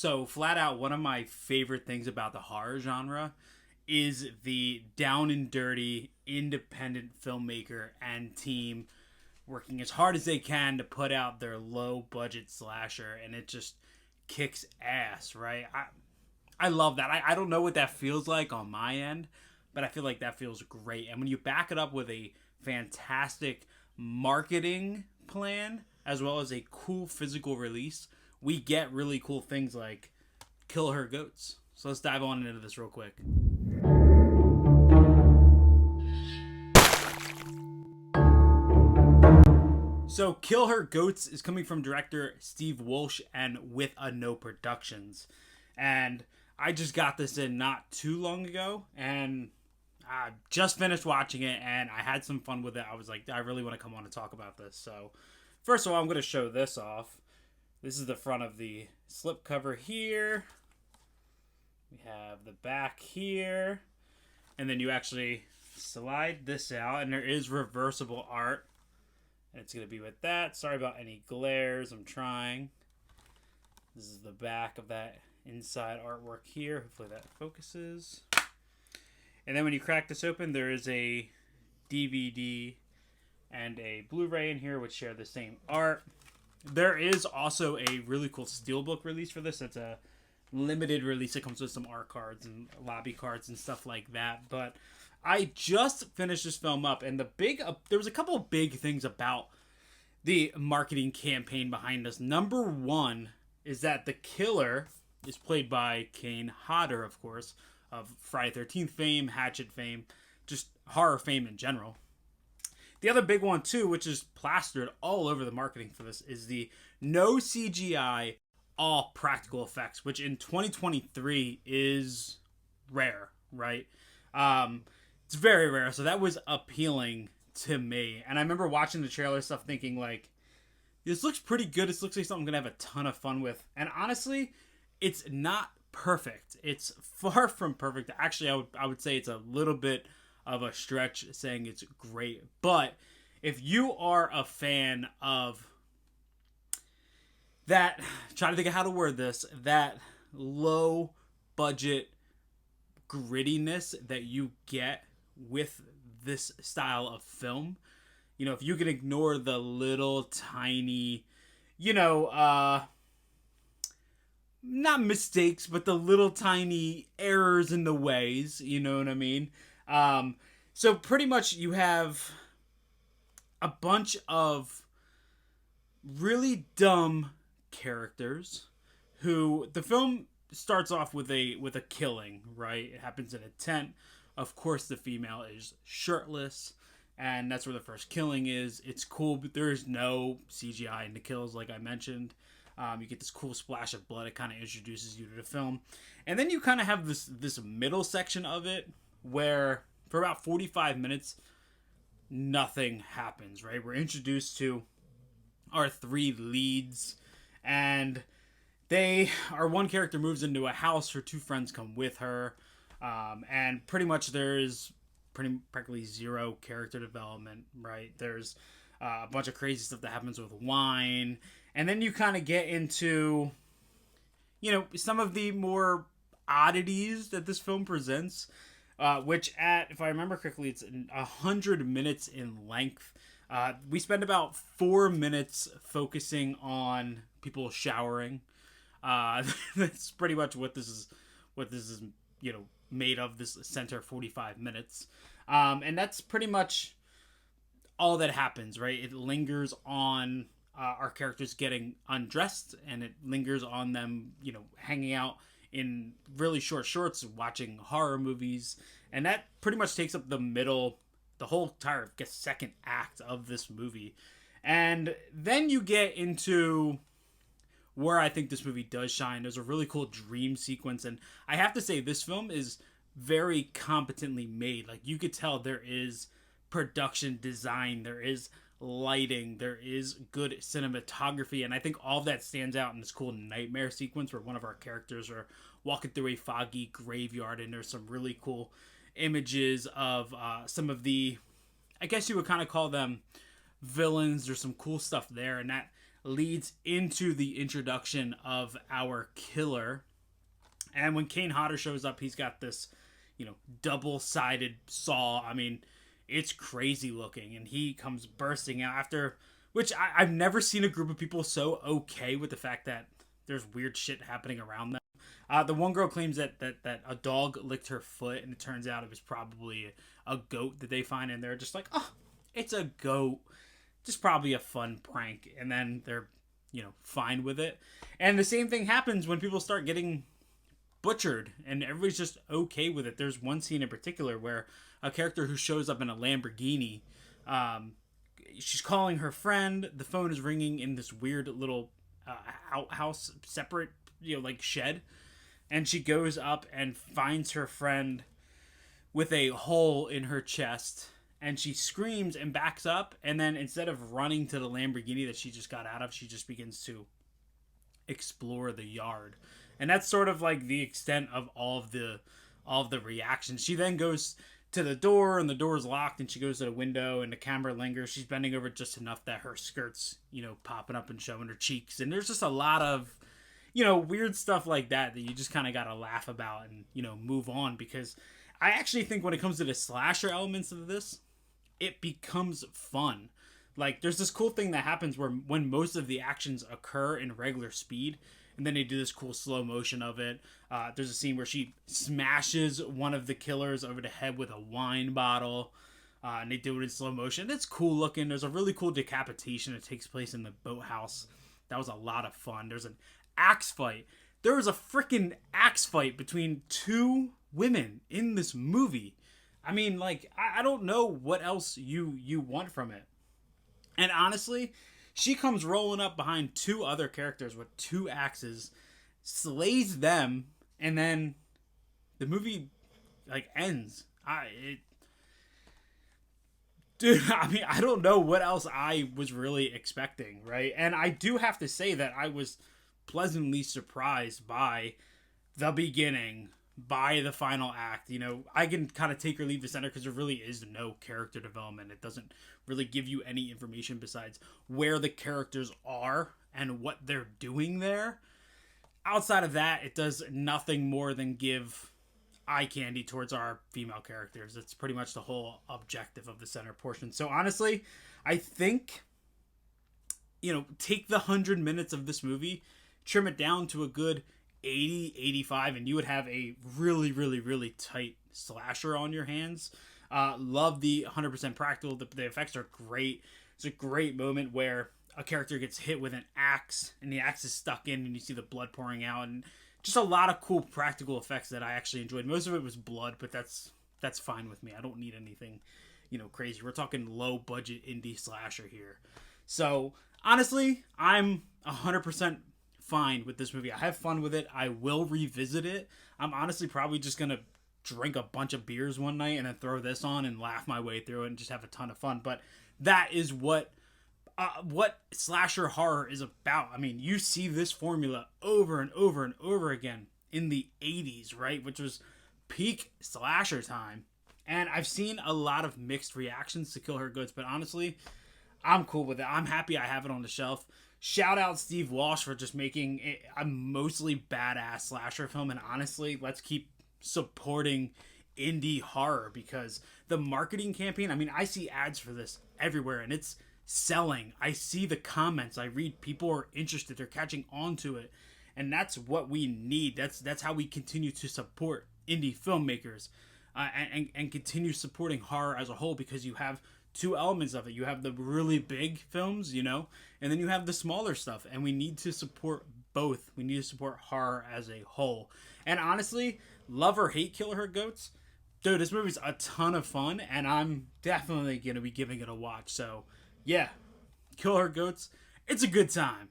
So, flat out, one of my favorite things about the horror genre is the down and dirty independent filmmaker and team working as hard as they can to put out their low budget slasher, and it just kicks ass, right? I love that. I don't know what that feels like on my end, but I feel like that feels great. And when you back it up with a fantastic marketing plan as well as a cool physical release, we get really cool things like Kill Her Goats. So let's dive on into this real quick. So Kill Her Goats is coming from director Steve Walsh and Withano Productions. And I just got this in not too long ago, and I just finished watching it, and I had some fun with it. I was like, I really want to come on and talk about this. So first of all, I'm going to show this off. This is the front of the slipcover here. We have the back here. And then you actually slide this out, and there is reversible art. And it's going to be with that. Sorry about any glares. I'm trying. This is the back of that inside artwork here. Hopefully that focuses. And then when you crack this open, there is a DVD and a Blu-ray in here which share the same art. There is also a really cool steelbook release for this. It's a limited release. It comes with some art cards and lobby cards and stuff like that. But I just finished this film up, and there was a couple of big things about the marketing campaign behind this. Number one is that the killer is played by Kane Hodder, of course, of Friday 13th fame, Hatchet fame, just horror fame in general. The other big one, too, which is plastered all over the marketing for this, is the no CGI, all practical effects, which in 2023 is rare, right? It's very rare, so that was appealing to me. And I remember watching the trailer stuff thinking, like, this looks pretty good. This looks like something I'm going to have a ton of fun with. And honestly, it's not perfect. It's far from perfect. Actually, I would say it's a little bit of a stretch saying it's great. But if you are a fan of that, trying to think of how to word this, that low budget grittiness that you get with this style of film, you know, if you can ignore the little tiny, not mistakes, but the little tiny errors in the ways, you know what I mean? So pretty much you have a bunch of really dumb characters who the film starts off with a killing, right? It happens in a tent. Of course, the female is shirtless, and that's where the first killing is. It's cool, but there is no CGI in the kills, like I mentioned. You get this cool splash of blood. It kind of introduces you to the film. And then you kind of have this middle section of it where for about 45 minutes, nothing happens, right? We're introduced to our three leads, and one character moves into a house. Her two friends come with her. And pretty much there's practically zero character development, right? There's a bunch of crazy stuff that happens with wine. And then you kind of get into, some of the more oddities that this film presents, which if I remember correctly, it's 100 minutes in length. We spend about 4 minutes focusing on people showering. That's pretty much what this is, made of, this center 45 minutes. And that's pretty much all that happens, right? It lingers on our characters getting undressed, and it lingers on them, hanging out in really short shorts, watching horror movies. And that pretty much takes up the whole entire, second act of this movie. And then you get into where I think this movie does shine. There's a really cool dream sequence, and I have to say this film is very competently made. Like, you could tell there is production design, there is lighting, there is good cinematography, and I think all of that stands out in this cool nightmare sequence where one of our characters are walking through a foggy graveyard, and there's some really cool images of some of the, I guess you would kind of call them villains. There's some cool stuff there, and that leads into the introduction of our killer. And when Kane Hodder shows up, he's got this, double-sided saw. I mean, it's crazy looking, and he comes bursting out after, which I've never seen a group of people so okay with the fact that there's weird shit happening around them. The one girl claims that a dog licked her foot, and it turns out it was probably a goat that they find, and they're just like, oh, it's a goat. Just probably a fun prank. And then they're, fine with it. And the same thing happens when people start getting butchered, and everybody's just okay with it. There's one scene in particular where a character who shows up in a Lamborghini, she's calling her friend. The phone is ringing in this weird little outhouse, separate, shed. And she goes up and finds her friend with a hole in her chest. And she screams and backs up. And then instead of running to the Lamborghini that she just got out of, she just begins to explore the yard. And that's sort of like the extent of all of the reactions. She then goes to the door, and the door is locked, and she goes to the window, and the camera lingers. She's bending over just enough that her skirt's, popping up and showing her cheeks. And there's just a lot of, weird stuff like that you just kind of got to laugh about and, move on. Because I actually think when it comes to the slasher elements of this, it becomes fun. Like, there's this cool thing that happens where when most of the actions occur in regular speed, and then they do this cool slow motion of it. There's a scene where she smashes one of the killers over the head with a wine bottle. And they do it in slow motion. It's cool looking. There's a really cool decapitation that takes place in the boathouse. That was a lot of fun. There's an axe fight. There was a freaking axe fight between two women in this movie. I mean, like, I don't know what else you want from it. And honestly, she comes rolling up behind two other characters with two axes, slays them, and then the movie, ends. Dude, I mean, I don't know what else I was really expecting, right? And I do have to say that I was pleasantly surprised by the beginning, by the final act. I can kind of take or leave the center because there really is no character development. It doesn't really give you any information besides where the characters are and what they're doing there. Outside of that, it does nothing more than give eye candy towards our female characters. It's pretty much the whole objective of the center portion. So honestly, I think, take the 100 minutes of this movie, trim it down to a good 80, 85, and you would have a really, really, really tight slasher on your hands. Love the 100% practical. The effects are great. It's a great moment where a character gets hit with an axe, and the axe is stuck in, and you see the blood pouring out, and just a lot of cool practical effects that I actually enjoyed. Most of it was blood, but that's fine with me. I don't need anything, crazy. We're talking low budget indie slasher here. So honestly, I'm 100% fine with this movie. I have fun with it. I will revisit it. I'm honestly probably just gonna drink a bunch of beers one night and then throw this on and laugh my way through it and just have a ton of fun. But that is what slasher horror is about. I mean, you see this formula over and over and over again in the 80s, right? Which was peak slasher time. And I've seen a lot of mixed reactions to Kill Her Goods, but honestly, I'm cool with it. I'm happy I have it on the shelf. Shout out Steve Walsh for just making a mostly badass slasher film. And honestly, let's keep supporting indie horror, because the marketing campaign, I mean, I see ads for this everywhere and it's selling. I see the comments. I read people are interested. They're catching on to it. And that's what we need. That's how we continue to support indie filmmakers and continue supporting horror as a whole, because you have two elements of it. You have the really big films, and then you have the smaller stuff, and we need to support both. We need to support horror as a whole. And honestly, love or hate Kill Her Goats, dude, this movie's a ton of fun, and I'm definitely going to be giving it a watch. So, yeah, Kill Her Goats, it's a good time.